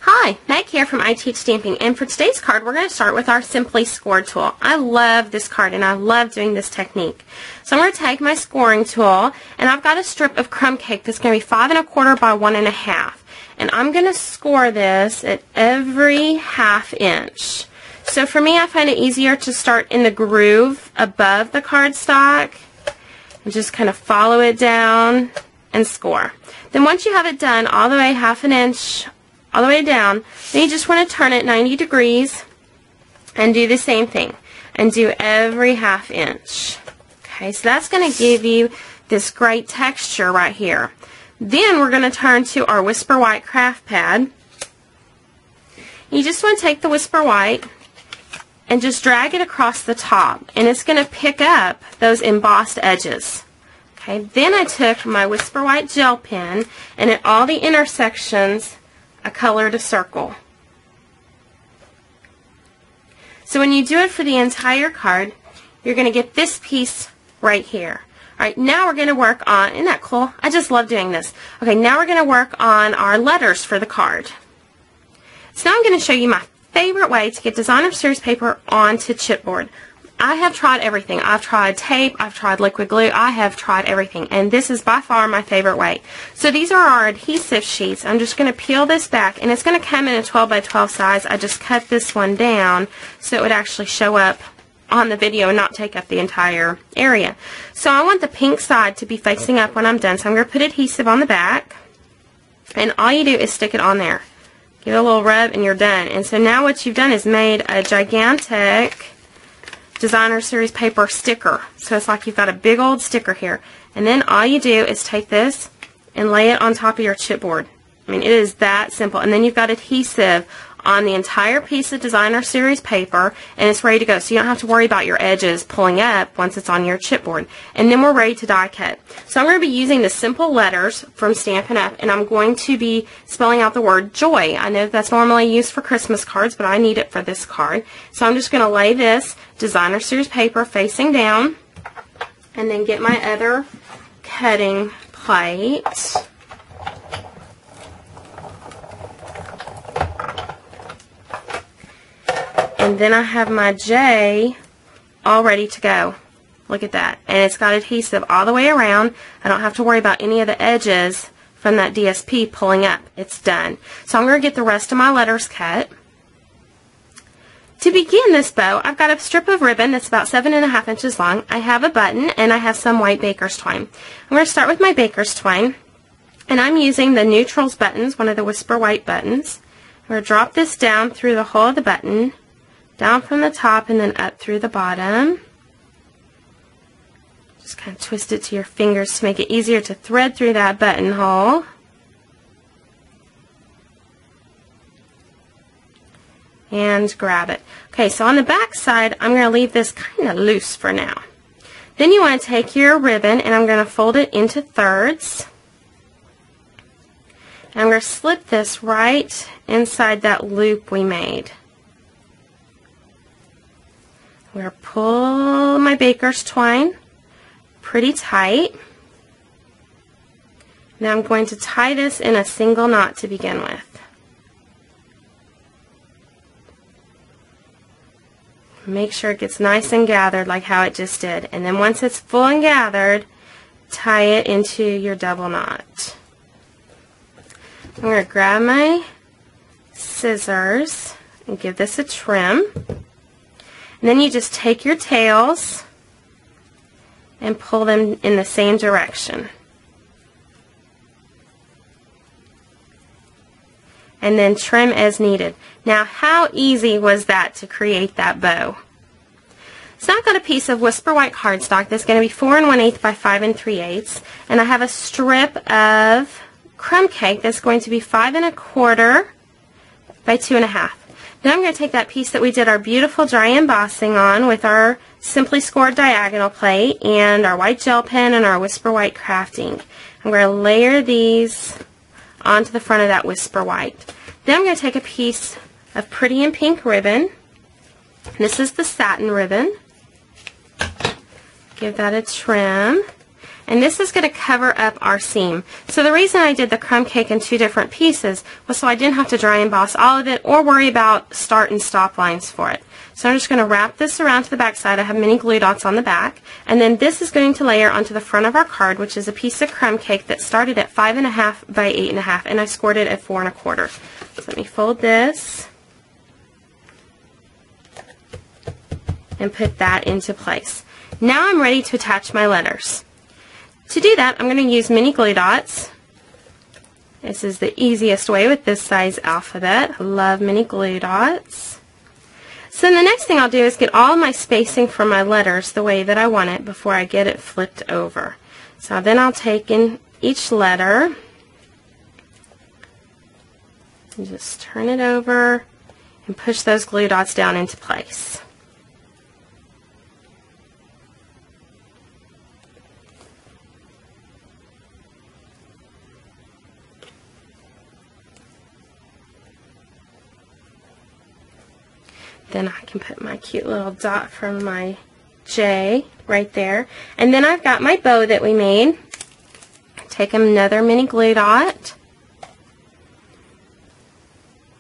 Hi, Meg here from I Teach Stamping, and for today's card we're going to start with our Simply Score tool. I love this card and I love doing this technique. So I'm going to take my scoring tool and I've got a strip of crumb cake that's going to be 5 1/4 by 1 1/2, and I'm going to score this at every 1/2 inch. So for me, I find it easier to start in the groove above the cardstock and just kind of follow it down and score. Then once you have it done all the way 1/2 inch all the way down, then you just want to turn it 90 degrees and do the same thing and do every 1/2 inch. Okay, so that's going to give you this great texture right here. Then we're going to turn to our Whisper White craft pad. You just want to take the Whisper White and just drag it across the top, and it's going to pick up those embossed edges. Okay, then I took my Whisper White gel pen and at all the intersections I colored a circle. So when you do it for the entire card, you're going to get this piece right here. Alright, now we're going to work on, isn't that cool? I just love doing this. Okay, now we're going to work on our letters for the card. So now I'm going to show you my favorite way to get designer series paper onto chipboard. I have tried everything. I've tried tape, I've tried liquid glue, I have tried everything, and this is by far my favorite way. So these are our adhesive sheets. I'm just going to peel this back, and it's going to come in a 12 by 12 size. I just cut this one down so it would actually show up on the video and not take up the entire area. So I want the pink side to be facing up when I'm done, so I'm going to put adhesive on the back, and all you do is stick it on there. Give it a little rub and you're done. And so now what you've done is made a gigantic designer series paper sticker. So it's like you've got a big old sticker here. And then all you do is take this and lay it on top of your chipboard. I mean, it is that simple. And then you've got adhesive on the entire piece of designer series paper, and it's ready to go. So you don't have to worry about your edges pulling up once it's on your chipboard. And then we're ready to die cut. So I'm going to be using the simple letters from Stampin' Up, and I'm going to be spelling out the word joy. I know that's normally used for Christmas cards, but I need it for this card. So I'm just going to lay this designer series paper facing down and then get my other cutting plate. And then I have my J all ready to go. Look at that. And it's got adhesive all the way around. I don't have to worry about any of the edges from that DSP pulling up. It's done. So I'm going to get the rest of my letters cut. To begin this bow, I've got a strip of ribbon that's about 7 1/2 inches long. I have a button, and I have some white baker's twine. I'm going to start with my baker's twine, and I'm using the Neutrals buttons, one of the Whisper White buttons. I'm going to drop this down through the hole of the button, down from the top and then up through the bottom. Just kind of twist it to your fingers to make it easier to thread through that buttonhole. And grab it. Okay, so on the back side, I'm going to leave this kind of loose for now. Then you want to take your ribbon, and I'm going to fold it into thirds. And I'm going to slip this right inside that loop we made. I'm going to pull my baker's twine pretty tight. Now I'm going to tie this in a single knot to begin with. Make sure it gets nice and gathered like how it just did. And then once it's full and gathered, tie it into your double knot. I'm going to grab my scissors and give this a trim. And then you just take your tails and pull them in the same direction. And then trim as needed. Now, how easy was that to create that bow? So I've got a piece of Whisper White cardstock that's going to be 4 1/8 by 5 3/8, and I have a strip of crumb cake that's going to be 5 1/4 by 2 1/2. Now I'm going to take that piece that we did our beautiful dry embossing on with our Simply Scored diagonal plate and our white gel pen and our Whisper White craft ink. I'm going to layer these onto the front of that Whisper White. Then I'm going to take a piece of pretty and pink ribbon. This is the satin ribbon. Give that a trim. and this is going to cover up our seam. So the reason I did the crumb cake in 2 different pieces was so I didn't have to dry emboss all of it or worry about start and stop lines for it. So I'm just going to wrap this around to the back side. I have mini glue dots on the back, and then this is going to layer onto the front of our card, which is a piece of crumb cake that started at 5.5 by 8.5, and I scored it at 4.25. So let me fold this and put that into place. Now I'm ready to attach my letters. To do that, I'm going to use mini glue dots. This is the easiest way with this size alphabet. I love mini glue dots. So then the next thing I'll do is get all my spacing for my letters the way that I want it before I get it flipped over. So then I'll take in each letter and just turn it over and push those glue dots down into place. Then I can put my cute little dot from my J right there. And then I've got my bow that we made. Take another mini glue dot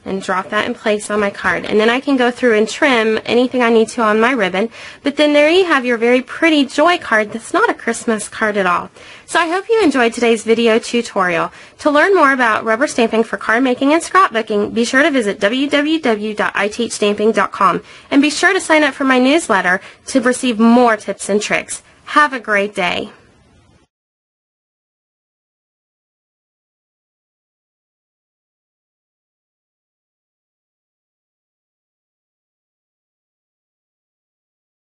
and drop that in place on my card. And then I can go through and trim anything I need to on my ribbon. But then there you have your very pretty joy card that's not a Christmas card at all. So I hope you enjoyed today's video tutorial. To learn more about rubber stamping for card making and scrapbooking, be sure to visit www.iteachstamping.com and be sure to sign up for my newsletter to receive more tips and tricks. Have a great day.